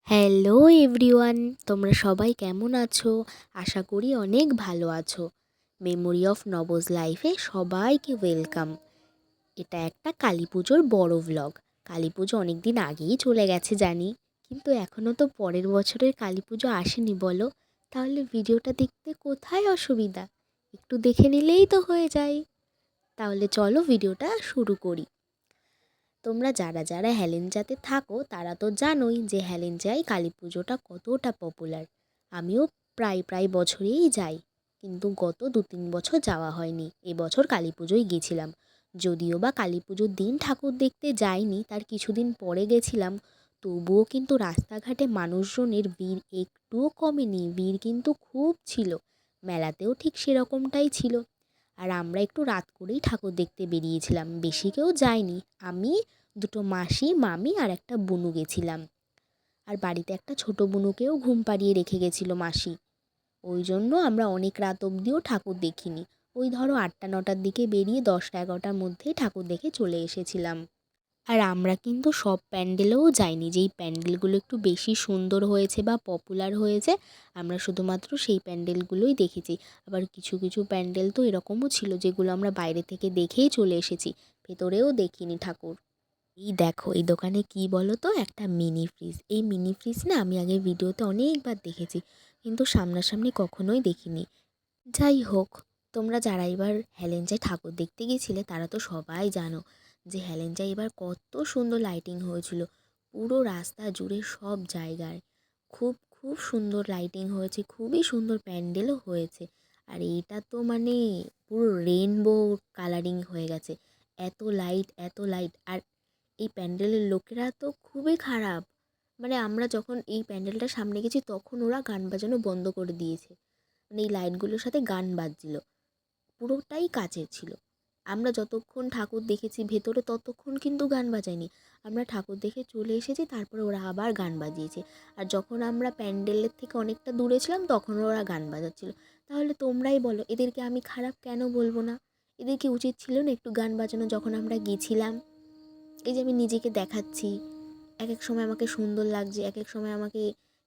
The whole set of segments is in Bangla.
হ্যালো এভরিওয়ান, তোমরা সবাই কেমন আছো? আশা করি অনেক ভালো আছো। মেমোরি অফ নবজ লাইফে সবাইকে ওয়েলকাম। এটা একটা কালী পুজোর বড় ভ্লগ। কালী পুজো অনেক দিন আগেই চলে গেছে জানি, কিন্তু এখনও তো পরের বছরের কালী পুজো আসেনি বলো। তাহলে ভিডিওটা দেখতে কোথায় অসুবিধা? একটু দেখে নিলেই তো হয়ে যায়। তাহলে চলো ভিডিওটা শুরু করি। তোমরা যারা যারা হেলেঞ্জাতে থাকো তারা তো জানোই যে হেলেঞ্জায় কালী পুজোটা কতটা পপুলার। আমিও প্রায় প্রায় বছরেই যাই, কিন্তু গত 2-3 বছর যাওয়া হয়নি। এবছর কালী পুজোয় গেছিলাম, যদিও বা কালী পুজোর দিন ঠাকুর দেখতে যাইনি, তার কিছুদিন পরে গেছিলাম। তবুও কিন্তু রাস্তাঘাটে মানুষজনের ভিড় একটুও কমেনি, ভিড় কিন্তু খুব ছিল। মেলাতেও ঠিক সেরকমটাই ছিল। আর আমরা একটু রাত করেই ঠাকুর দেখতে বেরিয়েছিলাম, বেশি কেউ যায়নি। আমি, দুটো মাসি, মামি আর একটা বুনু গেছিলাম। আর বাড়িতে একটা ছোট বুনুকেও ঘুম পাড়িয়ে রেখে গেছিল মাসি। ওই জন্য আমরা অনেক রাত অবধিও ঠাকুর দেখিনি। ওই ধরো 8টা-9টার দিকে বেরিয়ে 10টা-11টার মধ্যেই ঠাকুর দেখে চলে এসেছিলাম। আর আমরা কিন্তু সব প্যান্ডেলেও যাইনি। যেই প্যান্ডেলগুলো একটু বেশি সুন্দর হয়েছে বা পপুলার হয়েছে, আমরা শুধুমাত্র সেই প্যান্ডেলগুলোই দেখেছি। আবার কিছু কিছু প্যান্ডেল তো এরকমও ছিল যেগুলো আমরা বাইরে থেকে দেখেই চলে এসেছি, ভেতরেও দেখিনি ঠাকুর। এই দেখো, এই দোকানে কি বলো তো, একটা মিনি ফ্রিজ। এই মিনি ফ্রিজ না আমি আগে ভিডিওতে অনেকবার দেখেছি, কিন্তু সামনাসামনি কখনোই দেখিনি। যাই হোক, তোমরা যারা এবার হেলেঞ্জায় ঠাকুর দেখতে গিয়েছিলে তারা তো সবাই জানো যে হেলেঞ্জায় এবার কত সুন্দর লাইটিং হয়েছিল। পুরো রাস্তা জুড়ে সব জায়গায় খুব খুব সুন্দর লাইটিং হয়েছে, খুবই সুন্দর প্যান্ডেলও হয়েছে। আর এইটা তো মানে পুরো রেইনবো কালারিং হয়ে গেছে, এত লাইট এত লাইট। আর এই প্যান্ডেলের লোকেরা তো খুবই খারাপ। মানে আমরা যখন এই প্যান্ডেলটার সামনে গেছি তখন ওরা গান বাজানো বন্ধ করে দিয়েছে। মানে এই লাইটগুলোর সাথে গান বাজছিল, পুরোটাই কাচের ছিল। আমরা যতক্ষণ ঠাকুর দেখেছি ভেতরে ততক্ষণ কিন্তু গান বাজায়নি। আমরা ঠাকুর দেখে চলে এসেছি, তারপরে ওরা আবার গান বাজিয়েছে। আর যখন আমরা প্যান্ডেলের থেকে অনেকটা দূরে ছিলাম তখন ওরা গান বাজাচ্ছিল। তাহলে তোমরাই বলো, এদেরকে আমি খারাপ কেন বলবো না? এদেরকে উচিত ছিল না একটু গান বাজানো যখন আমরা গেছিলাম? এই যে আমি নিজেকে দেখাচ্ছি, এক এক সময় আমাকে সুন্দর লাগছে, এক এক সময় আমাকে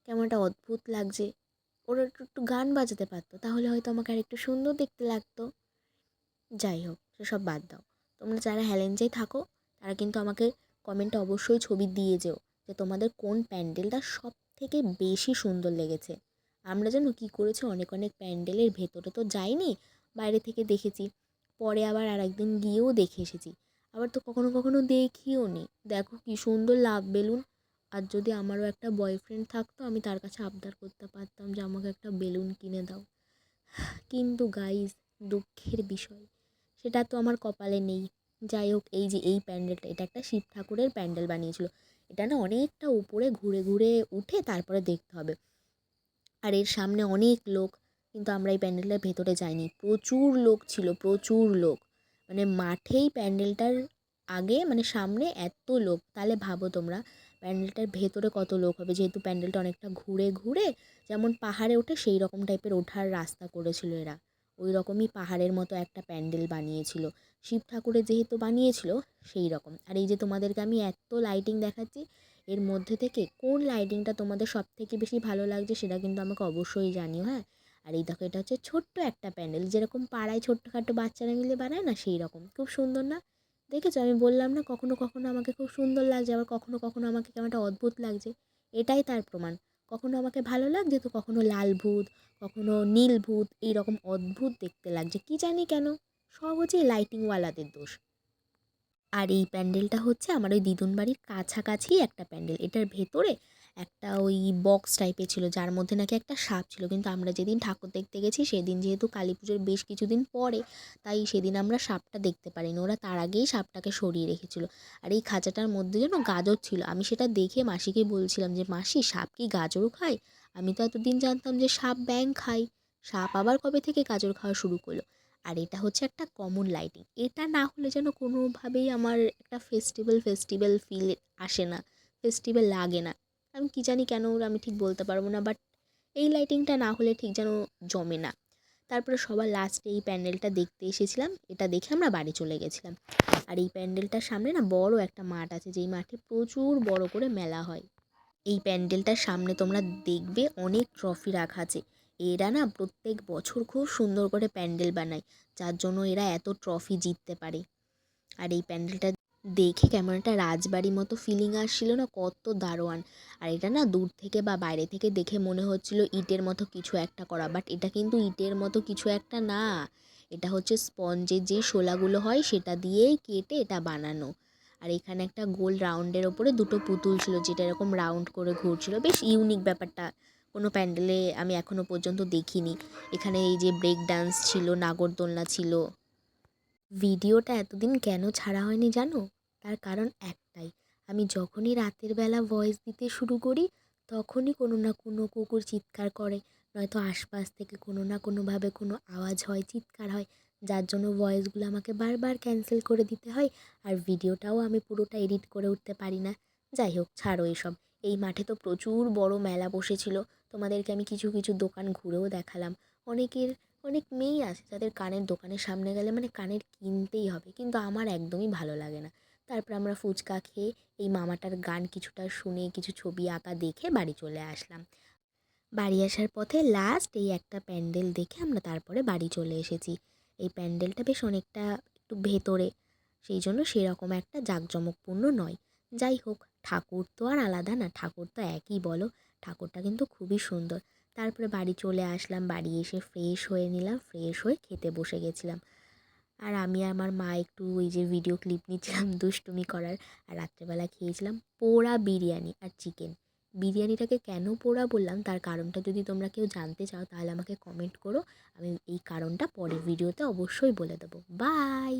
কেমন একটা অদ্ভুত লাগছে। ওরা একটু একটু গান বাজাতে পারতো, তাহলে হয়তো আমাকে আর একটু সুন্দর দেখতে লাগতো। যাই হোক, সেসব বাদ দাও। তোমরা যারা হেলেঞ্জায় থাকো তারা কিন্তু আমাকে কমেন্টে অবশ্যই ছবি দিয়ে যেও যে তোমাদের কোন প্যান্ডেলটা সব থেকে বেশি সুন্দর লেগেছে। আমরা যেন কী করেছি, অনেক অনেক প্যান্ডেলের ভেতরে তো যাইনি, বাইরে থেকে দেখেছি। পরে আবার আর একদিন গিয়েও দেখে এসেছি। আবার তো কখনো কখনো দেখিও নি। দেখো কী সুন্দর লাভ বেলুন। আর যদি আমারও একটা বয়ফ্রেন্ড থাকতো, আমি তার কাছে আবদার করতে পারতাম যে আমাকে একটা বেলুন কিনে দাও। কিন্তু গাইজ, দুঃখের বিষয়, সেটা তো আমার কপালে নেই। যাই হোক, এই যে এই প্যান্ডেলটা, এটা একটা শিব ঠাকুরের প্যান্ডেল বানিয়েছিল। এটা না অনেকটা উপরে ঘুরে ঘুরে উঠে তারপরে দেখতে হবে। আর এর সামনে অনেক লোক, কিন্তু আমরা এই প্যান্ডেলটার ভেতরে যাইনি। প্রচুর লোক ছিল, প্রচুর লোক। মানে মাঠেই প্যান্ডেলটার আগে মানে সামনে এত লোক, তাহলে ভাবো তোমরা প্যান্ডেলটার ভেতরে কত লোক হবে। যেহেতু প্যান্ডেলটা অনেকটা ঘুরে ঘুরে যেমন পাহাড়ে ওঠে সেই রকম টাইপের ওঠার রাস্তা করেছিল এরা। ওই রকমই পাহাড়ের মতো একটা প্যান্ডেল বানিয়েছিল, শিব ঠাকুরের যেহেতু বানিয়েছিল সেই রকম। আর এই যে তোমাদেরকে আমি এত লাইটিং দেখাচ্ছি, এর মধ্যে থেকে কোন লাইটিংটা তোমাদের সব থেকে বেশি ভালো লাগছে সেটা কিন্তু আমাকে অবশ্যই জানিও, হ্যাঁ। আর এই দেখো, এটা হচ্ছে ছোট্ট একটা প্যান্ডেল, যেরকম পাড়ায় ছোট্টখাটো বাচ্চারা মিলে বানায় না, সেই রকম। খুব সুন্দর না? দেখেছো, আমি বললাম না কখনো কখনো আমাকে খুব সুন্দর লাগছে, আবার কখনো কখনো আমাকে কেমন একটা অদ্ভুত লাগছে। এটাই তার প্রমাণ। কখনো আমাকে ভালো লাগছে তো কখনো লাল ভূত, কখনো নীল ভূত, এইরকম অদ্ভুত দেখতে লাগছে, কি জানি কেন। সব হচ্ছে এই লাইটিংওয়ালাদের দোষ। আর এই প্যান্ডেলটা হচ্ছে আমার ওই দিদুন বাড়ির কাছাকাছি একটা প্যান্ডেল। এটার ভেতরে একটা ওই বক্স টাইপের ছিল, যার মধ্যে নাকি একটা সাপ ছিল। কিন্তু আমরা যেদিন ঠাকুর দেখতে গেছি সেদিন যেহেতু কালী পুজোর বেশ কিছুদিন পরে, তাই সেদিন আমরা সাপটা দেখতে পারিনি। ওরা তার আগেই সাপটাকে সরিয়ে রেখেছিল। আর এই খাঁচাটার মধ্যে যেন গাজর ছিল। আমি সেটা দেখে মাসিকে বলছিলাম যে মাসি, সাপ কি গাজরও খায়? আমি তো এতদিন জানতাম যে সাপ ব্যাঙ খায়, সাপ আবার কবে থেকে গাজর খাওয়া শুরু করলো? আর এটা হচ্ছে একটা কমন লাইটিং। এটা না হলে যেন কোনোভাবেই আমার একটা ফেস্টিভ্যাল ফিল আসে না, ফেস্টিভ্যাল লাগে না। আমি কী জানি কেন, আমি ঠিক বলতে পারবো না, বাট এই লাইটিংটা না হলে ঠিক যেন জমে না। তারপরে সবার লাস্টে এই প্যান্ডেলটা দেখতে এসেছিলাম, এটা দেখে আমরা বাড়ি চলে গেছিলাম। আর এই প্যান্ডেলটার সামনে না বড় একটা মাঠ আছে, যেই মাঠে প্রচুর বড় করে মেলা হয়। এই প্যান্ডেলটার সামনে তোমরা দেখবে অনেক ট্রফি রাখা আছে। এরা না প্রত্যেক বছর খুব সুন্দর করে প্যান্ডেল বানায়, যার জন্য এরা এত ট্রফি জিততে পারে। আর এই প্যান্ডেলটা দেখে কেমন একটা রাজবাড়ির মতো ফিলিং আসছিল না, কত দারোয়ান। আর এটা না দূর থেকে বা বাইরে থেকে দেখে মনে হচ্ছিল ইটের মতো কিছু একটা করা, বাট এটা কিন্তু ইটের মতো কিছু একটা না। এটা হচ্ছে স্পঞ্জের যে শোলাগুলো হয় সেটা দিয়েই কেটে এটা বানানো। আর এখানে একটা গোল রাউন্ডের ওপরে দুটো পুতুল ছিল, যেটা এরকম রাউন্ড করে ঘুরছিল। বেশ ইউনিক ব্যাপারটা, কোনো প্যান্ডেলে আমি এখনো পর্যন্ত দেখিনি। এখানে এই যে ব্রেক ডান্স ছিল, নাগরদোলনা ছিল। ভিডিওটা এতদিন কেন ছাড়া হয়নি জানো? তার কারণ একটাই, আমি যখনই রাতের বেলা ভয়েস দিতে শুরু করি তখনই কোনো না কোনো কুকুর চিৎকার করে, নয়তো আশপাশ থেকে কোনো না কোনোভাবে কোনো আওয়াজ হয়, চিৎকার হয়, যার জন্য ভয়েসগুলো আমাকে বারবার ক্যান্সেল করে দিতে হয়। আর ভিডিওটাও আমি পুরোটা এডিট করে উঠতে পারি না। যাই হোক, ছাড়ো এসব। এই মাঠে তো প্রচুর বড় মেলা বসেছিল, তোমাদেরকে আমি কিছু কিছু দোকান ঘুরেও দেখালাম। অনেকের অনেক মেয়েই আছে যাদের কানের দোকানের সামনে গেলে মানে কানের কিনতেই হবে, কিন্তু আমার একদমই ভালো লাগে না। তারপর আমরা ফুচকা খেয়ে এই মামাটার গান কিছুটা শুনে কিছু ছবি আঁকা দেখে বাড়ি চলে আসলাম। বাড়ি আসার পথে লাস্ট এই একটা প্যান্ডেল দেখে আমরা তারপরে বাড়ি চলে এসেছি। এই প্যান্ডেলটা বেশ অনেকটা একটু ভেতরে, সেই জন্য সেরকম একটা জাঁকজমকপূর্ণ নয়। যাই হোক, ঠাকুর তো আর আলাদা না, ঠাকুর তো একই বলো। ঠাকুরটা কিন্তু খুবই সুন্দর। তারপরে বাড়ি চলে আসলাম, বাড়ি এসে ফ্রেশ হয়ে নিলাম, ফ্রেশ হয়ে খেতে বসে গেছিলাম। আর আমি আর আমার মা একটু ওই যে ভিডিও ক্লিপ নিচ্ছিলাম দুষ্টুমি করার। আর রাত্রেবেলা খেয়েছিলাম পোড়া বিরিয়ানি আর চিকেন। বিরিয়ানিটাকে কেন পোড়া বললাম তার কারণটা যদি তোমরা কেউ জানতে চাও তাহলে আমাকে কমেন্ট করো, আমি এই কারণটা পরের ভিডিওতে অবশ্যই বলে দেবো। বাই।